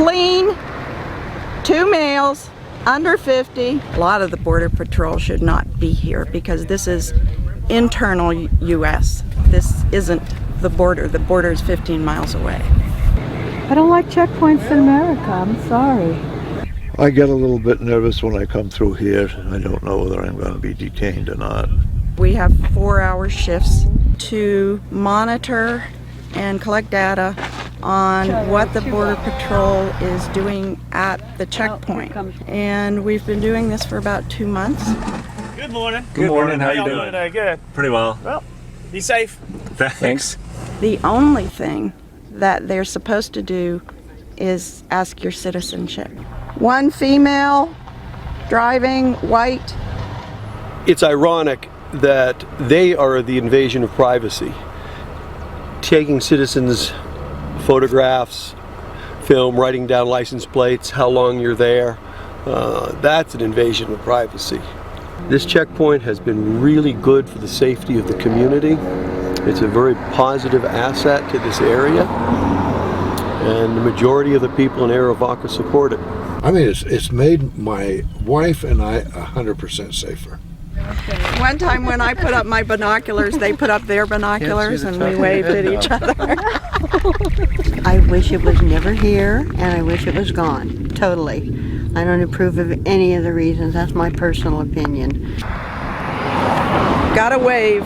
clean, 2 males, under 50. A lot of the Border Patrol should not be here because this is internal U.S. This isn't the border. The border is 15 miles away. I don't like checkpoints in America, I'm sorry. I get a little bit nervous when I come through here. I don't know whether I'm going to be detained or not. We have 4-hour shifts to monitor and collect data on what the Border Patrol is doing at the checkpoint. And we've been doing this for about 2 months. Good morning. Good morning. How you doing? Good. Pretty well. Well, be safe. Thanks. The only thing that they're supposed to do is ask your citizenship. 1 female, driving, white. It's ironic that they are the invasion of privacy. Taking citizens' photographs, film, writing down license plates, how long you're there, that's an invasion of privacy. This checkpoint has been really good for the safety of the community. It's a very positive asset to this area, and the majority of the people in Arivaca support it. I mean, it's made my wife and I 100% safer. One time when I put up my binoculars, they put up their binoculars and we waved at each other. I wish it was never here and I wish it was gone, totally. I don't approve of any of the reasons, that's my personal opinion. Gotta wave.